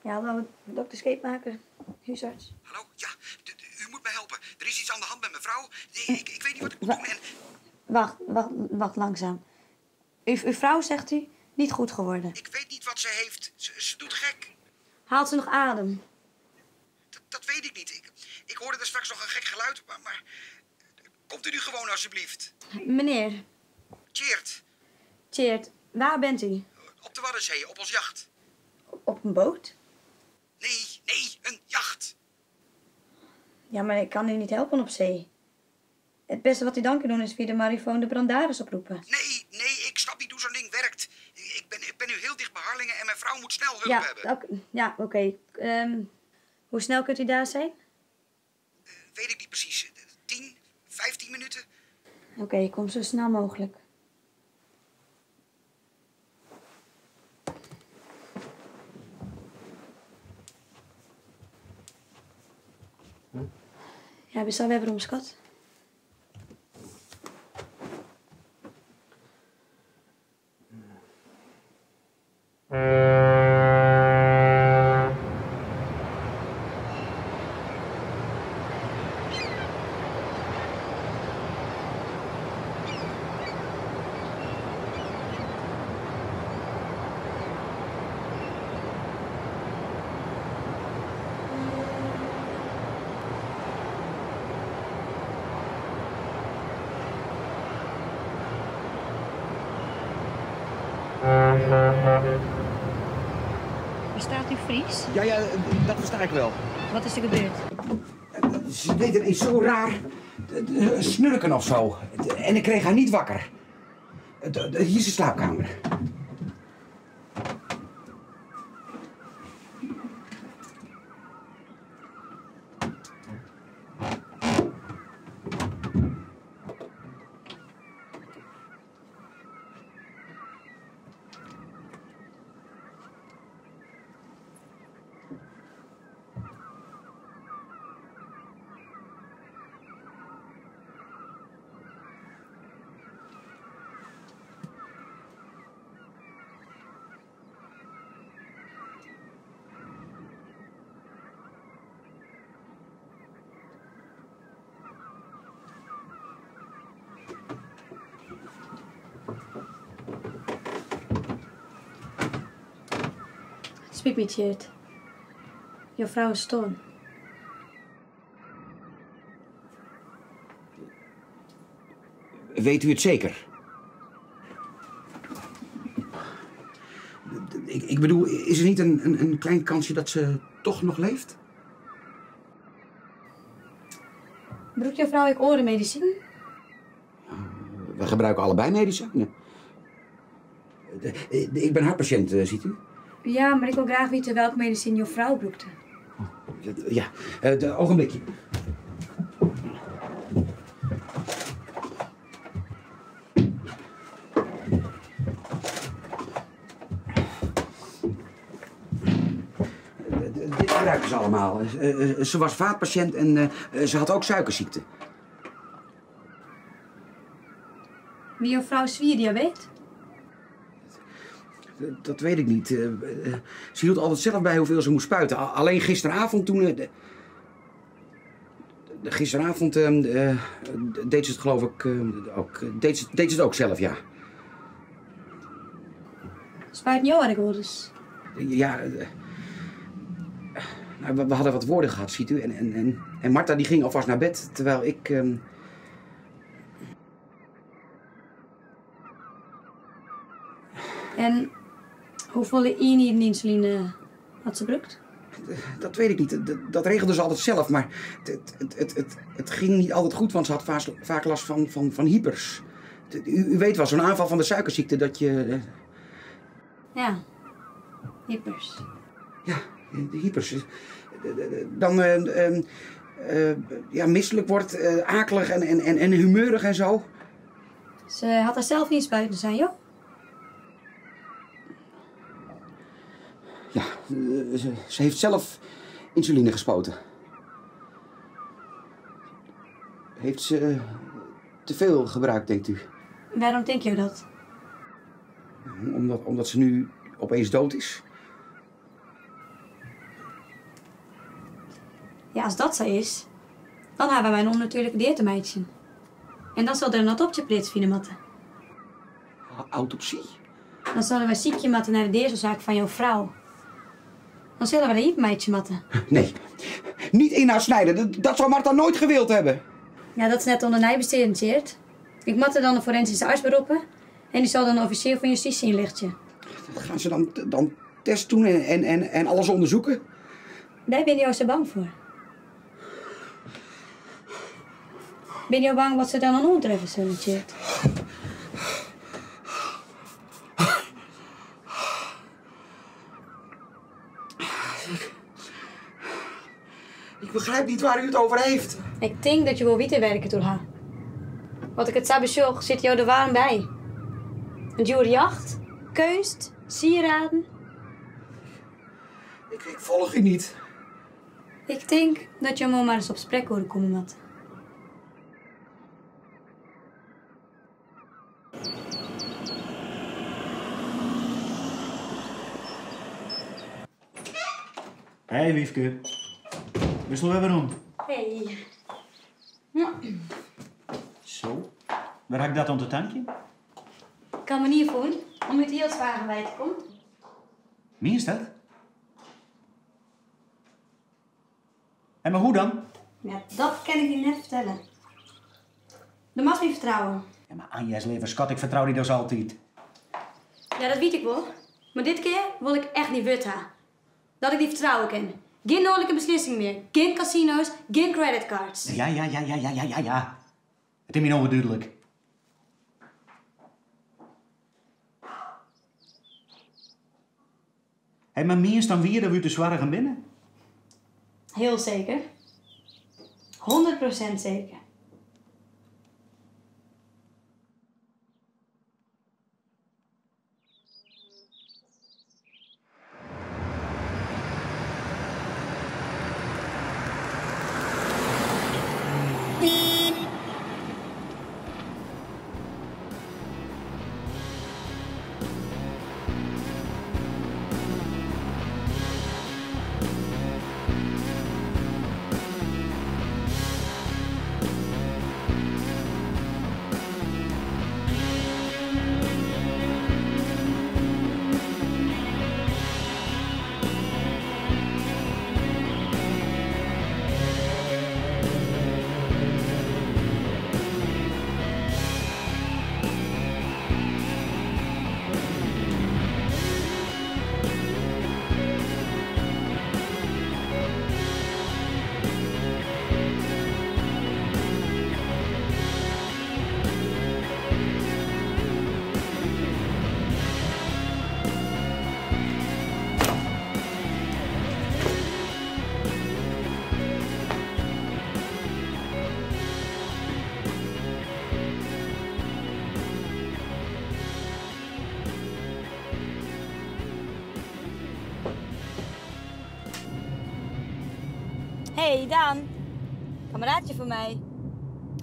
Ja, hallo, dokter Scheepmaker, huisarts. Hallo? Ja, u moet me helpen. Er is iets aan de hand met mijn vrouw. Ik weet niet wat ik moet doen en... Wacht, langzaam. Uw vrouw, zegt u, niet goed geworden. Ik weet niet wat ze heeft. Ze doet gek. Haalt ze nog adem? Dat weet ik niet. Ik hoorde er straks nog een gek geluid, maar... Komt u nu gewoon alsjeblieft. Meneer. Tjeerd. Tjeerd, waar bent u? Op de Waddenzee, op ons jacht. Op een boot? Nee, een jacht. Ja, maar ik kan u niet helpen op zee. Het beste wat u dan kan doen is via de marifoon de brandaris oproepen. Nee, ik snap niet hoe zo'n ding werkt. Ik ben nu heel dicht bij Harlingen en mijn vrouw moet snel hulp hebben. Ja, oké. Hoe snel kunt u daar zijn? Weet ik niet precies. 10, 15 minuten? Oké, ik kom zo snel mogelijk. Ja, we hebben hem, schat. Verstaat u Fries? Ja, dat versta ik wel. Wat is er gebeurd? Ze deed er iets zo raar. Snurken of zo. En ik kreeg haar niet wakker. Hier is de slaapkamer. Speak me, Tjeerd. Jouw vrouw is stom. Weet u het zeker? Ik bedoel, is er niet een klein kansje dat ze toch nog leeft? Gebruikt jouw vrouw ook orenmedicijn? We gebruiken allebei medicijnen. Ik ben hartpatiënt, ziet u? Ja, maar ik wil graag weten welke medicijn jouw vrouw gebruikte. Ja, ogenblikje. Dit gebruiken ze allemaal. Ze was vaatpatiënt en ze had ook suikerziekte. Wie jouw vrouw zwier diabetes? Dat weet ik niet. Ze hield altijd zelf bij hoeveel ze moest spuiten. Alleen gisteravond toen... gisteravond deed ze het geloof ik ook. Deed ze het ook zelf, ja. Spuit jou erg dus? Ja... nou, we hadden wat woorden gehad, ziet u. En Marta die ging alvast naar bed, terwijl ik... En hoeveel eenheden insuline had ze gebruikt? Dat weet ik niet. Dat regelde ze altijd zelf, maar het ging niet altijd goed, want ze had vaak last van hypers. U weet wel, zo'n aanval van de suikerziekte, dat je... Ja, hypers. Ja, de hypers. Dan ja, misselijk wordt, akelig en humeurig en zo. Ze had haar zelf niet spuiten zijn, joh? Ja, ze heeft zelf insuline gespoten. Heeft ze te veel gebruikt, denkt u? Waarom denk je dat? Omdat ze nu opeens dood is. Ja, als dat zo is, dan hebben wij een onnatuurlijke dieetmeidje. En dan zal er een adoptieplits vinden moeten. Autopsie? Dan zullen wij ziekje moeten naar de deerselzaak van jouw vrouw. Dan zullen we een hiepmeidje moeten. Nee, niet inhoud snijden. Dat zou Martha nooit gewild hebben. Ja, dat is net onder nijbestedend, Tjeerd. Ik moet er dan een forensische arts beroepen. En die zal dan een officier van justitie inlichten. Gaan ze dan test doen en alles onderzoeken? Daar ben je ook zo bang voor. Ben je bang wat ze dan aan ontreffen zullen, Tjeerd? Ik begrijp niet waar u het over heeft. Ik denk dat je wel weten werken door haar. Wat ik het zou bezocht, zit jou er warm bij. Een dure jacht, kunst, sieraden. Ik volg u niet. Ik denk dat je maar eens op sprek horen komen moet. Hey Wiefke. Wist nog even om. Hey. Zo. Waar heb ik dat onder tankje? Ik kan me niet voelen om uit heel zwaar bij te komen. Wie is dat? En maar hoe dan? Ja, dat kan ik je net vertellen. De mag me vertrouwen. Ja, maar Anja's leven schat, ik vertrouw die dus altijd. Ja, dat weet ik wel. Maar dit keer wil ik echt niet weten. Dat ik die vertrouwen ken. Geen noodelijke beslissing meer. Geen casino's, geen creditcards. Ja. Het is me nog duidelijk. Hé, maar meer is dan weer dat we uit de zware gaan binnen? Heel zeker. 100% zeker. Hey, Daan. Kameraadje van mij.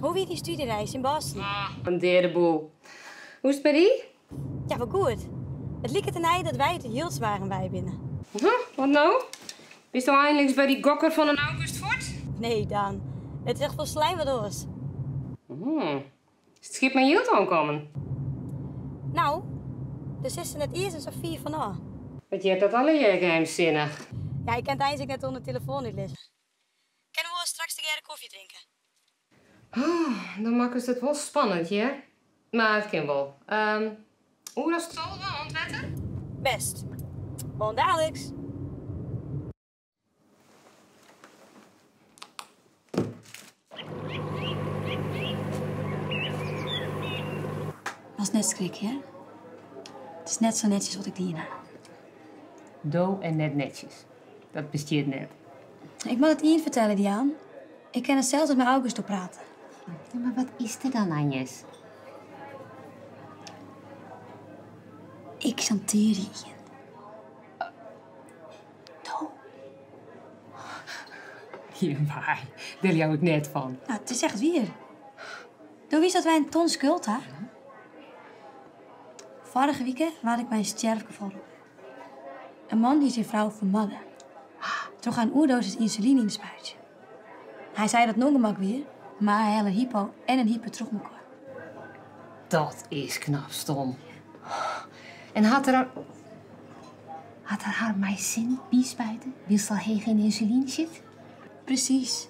Hoe wie die studiereis in Boston? Een derde boel. Hoe is het bij die? Ja, wel goed. Het liep het ernaar dat wij het heel zwaar bij binnen. Wat nou? Is nou eindelijk bij die gokker van een August Fort? Nee, Daan. Het is echt vol slijm wat oors. Is het schip met Jilt aankomen? Nou, dus is ze net eerst een Sofie van A. Want je hebt dat alle jaar geheimzinnig. Ja, ik kan het eigenlijk net onder de telefoon niet lezen. Kunnen we straks de gere koffie drinken? Dan maken ze het wel spannend, ja? Maar het kan wel. Hoe is het zo, ontwetter? Best. Bon dadelijks. Dat is net schrik, hè? Het is net zo netjes wat ik dienen. Do en net netjes. Dat besteedt net. Ik moet het Ian vertellen, Diaan. Ik kan er zelfs met mijn August op praten. Ja, maar wat is er dan, Agnes? Ik chanteer je, Ian. Do. Hierbij. Daar jou ik net van. Nou, het is echt weer. Do wist dat wij een ton schuld hadden? Vorige week was ik bij een sterfgeval op. Een man die zijn vrouw vermadde. Toch aan oerdosis insuline in de spuitje. Hij zei dat nongemak weer, maar hij had een hypo en een hyper terug elkaar. Dat is knap stom. En had er haar mijn zin biespijten? Wist al hij geen insuline zit? Precies.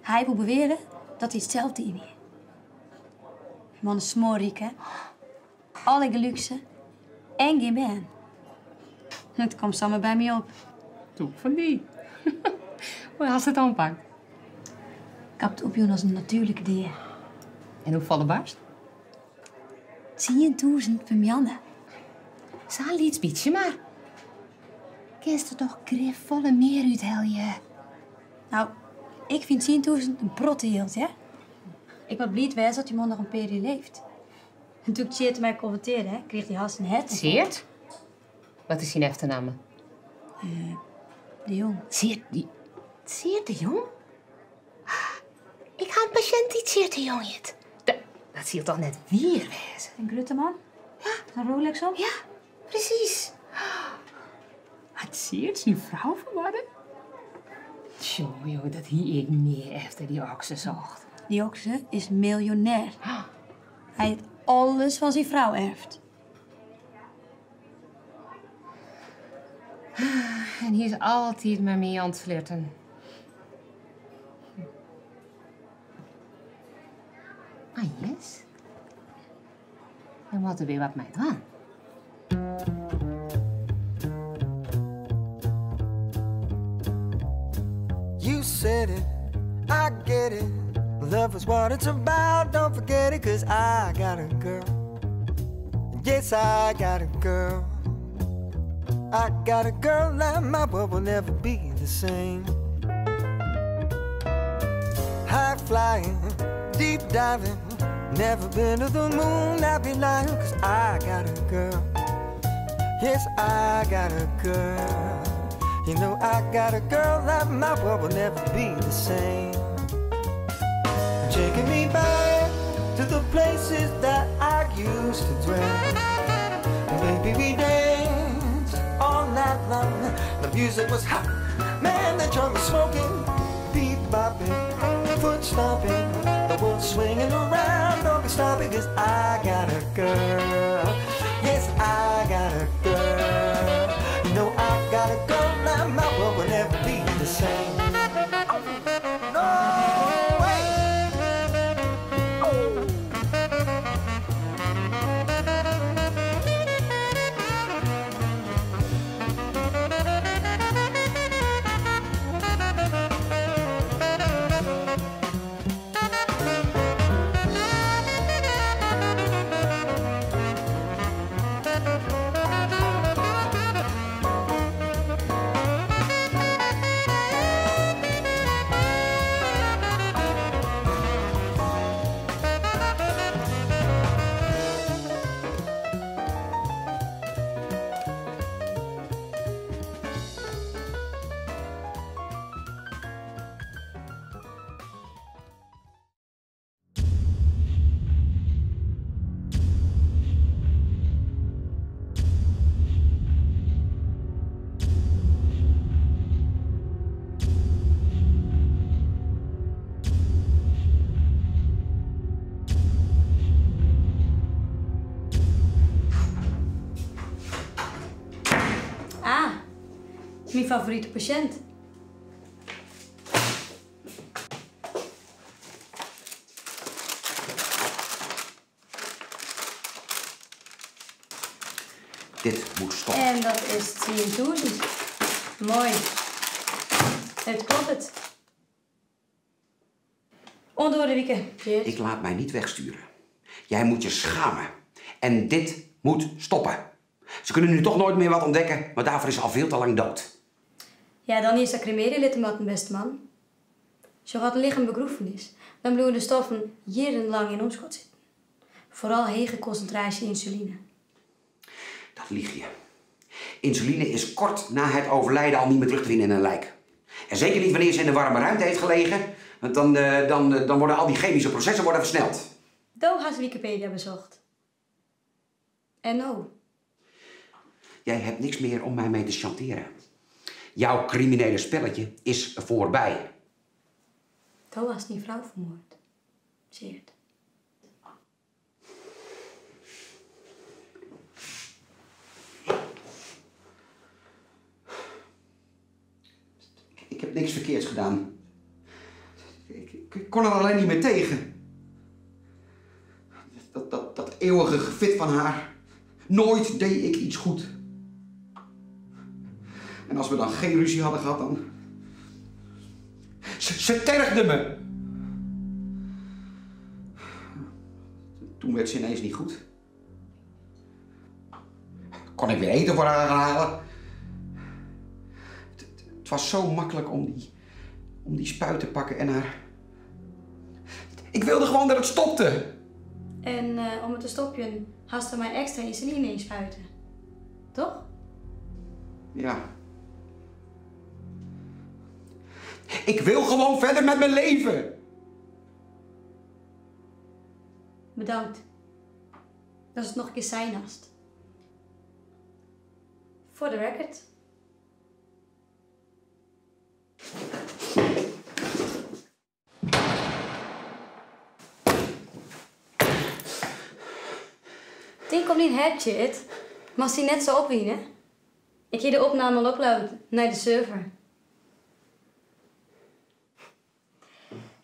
Hij wil beweren dat hij hetzelfde in heeft. Man is smoorriek, hè? Alle luxe en geen ben. Het komt samen bij me op. Doe van die. Hoe had ze het aanpakt? Ik heb het opjoen als een natuurlijke dier. En hoe vallen barst? 10.000 per Janne. Zal iets bietje maar. Kist er toch volle meer uit, helje? Nou, ik vind 10.000 een protte hield, hè? Ik ben blij wezen dat die man nog een periode leeft. En toen ik Tjeerd mij converteerde, hè, kreeg hij haast een het. Seert? Wat is zijn achternaam? De Jong. Seert de Jong? Ik ga een patiënt die Seert de Jong heet. Dat zie je toch net weer wezen? Een Grutteman? Ja. Een Rolex op? Ja, precies. Wat Seert zijn vrouw geworden? Tjoh, dat hier ik meer efter die okse zocht. Die okse is miljonair. Hij heeft alles van zijn vrouw erft. En hij is altijd met mij aan het flirten. Ah, yes. Dan moet er weer wat mij doen. You said it, I get it. Love is what it's about, don't forget it, 'cause I got a girl. Yes, I got a girl. I got a girl and my world will never be the same. High flying, deep diving, never been to the moon, I'd be lying, 'cause I got a girl. Yes, I got a girl. You know I got a girl and my world will never be the same. Taking me back to the places that I used to dwell. And baby, we danced all night long. The music was hot, man, the drum was smoking, beat bopping, foot stomping, the world swinging around. Don't be stopping, 'cause I got a girl. Yes, I got a girl. You know I got a girl, now my world will never be the same. Mijn favoriete patiënt. Dit moet stoppen. En dat is 10.000. Mooi. Het klopt het. Onder de wieken. Ik laat mij niet wegsturen. Jij moet je schamen. En dit moet stoppen. Ze kunnen nu toch nooit meer wat ontdekken, maar daarvoor is ze al veel te lang dood. Ja, dan is dat cremerielid maar een beste man. Zo gaat een lichaam begroefenis, dan blijven de stoffen jarenlang in omschot zitten. Vooral hege concentratie insuline. Dat lieg je. Insuline is kort na het overlijden al niet meer terug te vinden in een lijk. En zeker niet wanneer ze in een warme ruimte heeft gelegen, want dan worden al die chemische processen versneld. Doe has Wikipedia bezocht. En nou? Jij hebt niks meer om mij mee te chanteren. Jouw criminele spelletje is voorbij. Toen was die vrouw vermoord. Zeert. Ik heb niks verkeerds gedaan. Ik kon er alleen niet meer tegen. Dat eeuwige gefit van haar. Nooit deed ik iets goed. En als we dan geen ruzie hadden gehad, dan... Ze tergde me. Toen werd ze ineens niet goed. Kon ik weer eten voor haar gaan halen. Het was zo makkelijk om die spuit te pakken en haar... Ik wilde gewoon dat het stopte. En om het te stoppen, had ze mij extra insuline inspuiten. Toch? Ja. Ik wil gewoon verder met mijn leven. Bedankt. Dat is het nog een keer zijn naast. Voor de record. Tien komt niet het, maar als die net zo opwinnen. Ik ga de opname al uploaden naar de server.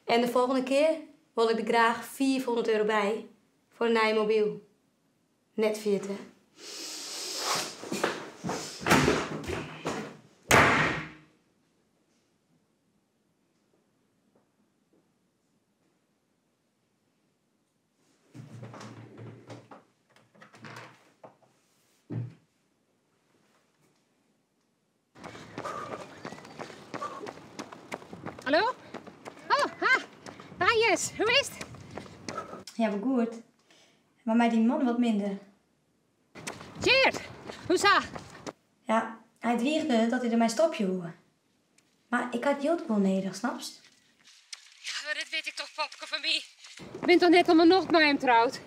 En de volgende keer wil ik er graag €400 bij voor een nieuw mobiel. Net 40. Hallo? Oh, ha! Ah, yes, hoe is het? Ja, wel goed. Maar mij die man wat minder. Geert, hoe is dat? Ja, hij dweigde dat hij er mij stopje hoorde. Maar ik had Jot wel nodig, snapst? Ja, dat weet ik toch, popke van mij. Ik ben toch net om een nacht met hem trouwd.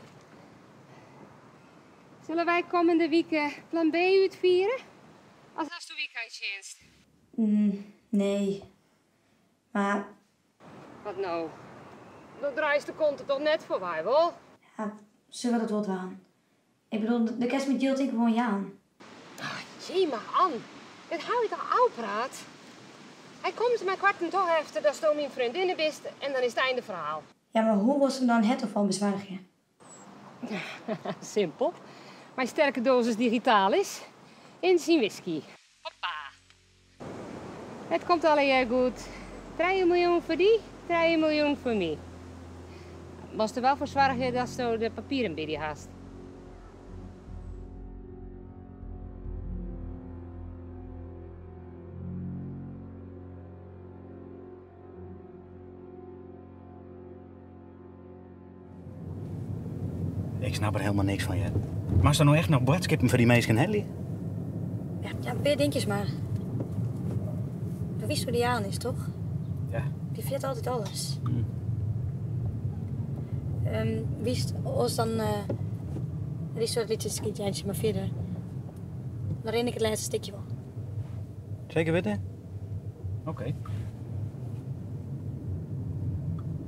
Zullen wij komende week plan B uitvieren? Als dat de weekenddienst. Nee. Maar, Wat nou? Dan draait de kont toch net voorbij, wel? ja, ze wil het wel aan. Ik bedoel, de kerst met Jot ik gewoon ja aan. Jee, maar An, dit hou je toch oud praat? Hij komt mijn kwarten toch efter dat je mijn vriendinnen bent en dan is het einde verhaal. Ja, maar hoe was hem dan het of van bezwaargen? Simpel. Mijn sterke dosis digitalis in zijn whisky. Hoppa. Het komt alleen goed. 3 miljoen voor die, 3 miljoen voor mij. Moest er wel voor zorgen dat je de papieren bij die haast. Ik snap er helemaal niks van, je. Maar er nou echt nog bordskippen voor die meisjes Helly? Ja, Peer, denk eens maar. We wisten hoe die aan is, toch? Ja. Die viert altijd alles. Wist ons dan... die soort liedjes schiet maar verder. Dan ren ik het laatste stukje wel. Zeker weten? Oké.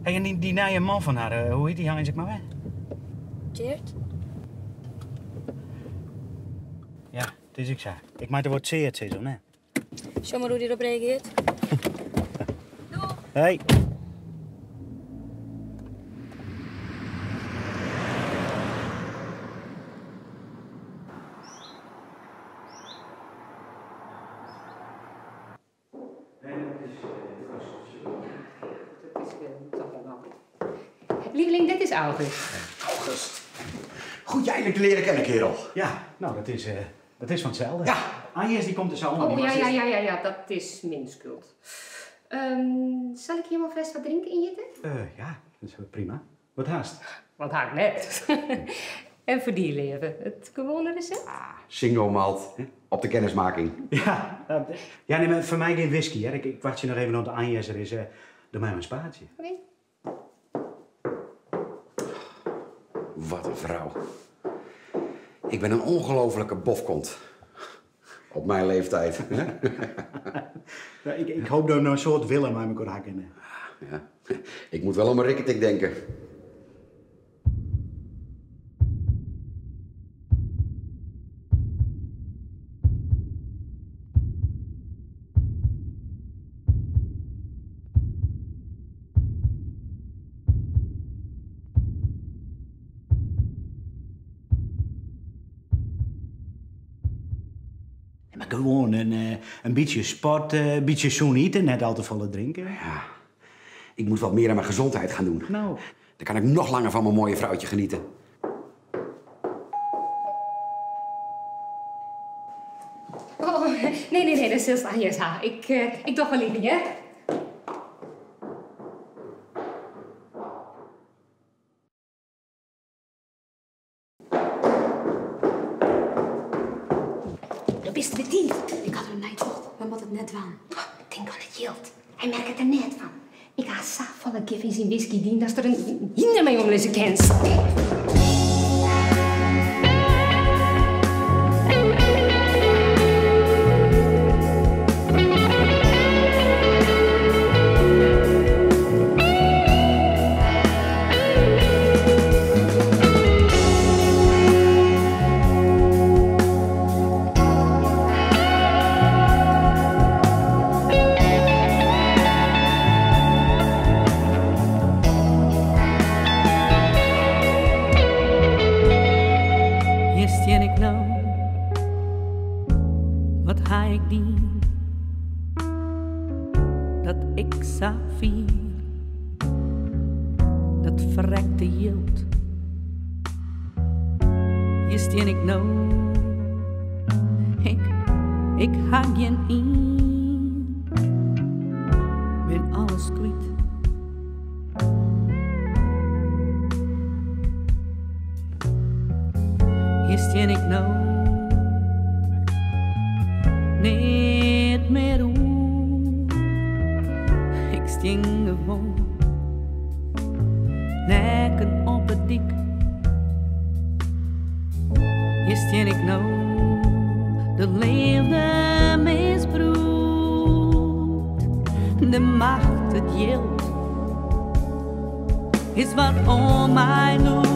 Hey, en die nieuwe man van haar, hoe heet die? Hang ik maar weg? Geert? Ja, het is ik zo. Ik maak er wordt zeer zo, hè? Zo maar hoe die erop reageert. Hey. Lieveling, dit is August. August. Goed je eindelijk te leren kennen, kerel. Ja, nou, dat is van hetzelfde. Ja. Agnes die komt er zo Oh, ja, dat is mijn schuld. Zal ik hier maar vast wat drinken in je? Ja, dat is prima. Wat haast? Wat haak net. En voor die leven, het gewone recept? Single malt, hè? Op de kennismaking. Ja, ja, nee, maar voor mij geen whisky, hè. Ik wacht je nog even op de Agnes er is. Doe mij een spaatje. Oké. Wat een vrouw. Ik ben een ongelofelijke bofkont. Op mijn leeftijd. Ja, ik hoop dat we nou een soort Willem aan me kunnen hakken. Ja. Ik moet wel aan mijn rikketik denken. Maar gewoon een beetje sport, een beetje zo'n eten, net al te volle drinken. Ja, ik moet wat meer aan mijn gezondheid gaan doen. Nou. Dan kan ik nog langer van mijn mooie vrouwtje genieten. Oh, nee, dat is heel Agnes. Ik toch wel liever, hè? Dat bist bediend. Ik had er niet gehoord, maar wat het net van. Denk aan het geld. Hij merkt het er net van. Ik ga zoveel gif in zijn whisky dien, dat er een hinder mee om deze kent. En ik nou, wat ga ik dien, dat ik zou vier, dat verrekte jild. Just en ik nou, ik ga geen in, ben alles kwijt. Is en ik nou niet meer hoe. Ik sting gewoon nekken op het dik. Is en ik nou de liefde misbruikt. De macht, het geld is wat om mij doet.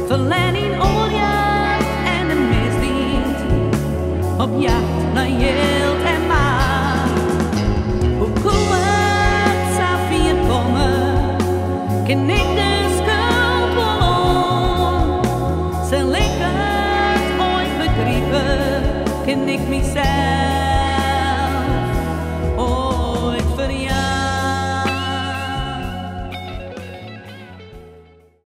Verleiding, oorjacht en de misdienst, op jacht naar geld en macht. Hoe kom het zou vier komen, ken ik de schuld wel om. Zal ik het ooit begrijpen, ken ik mezelf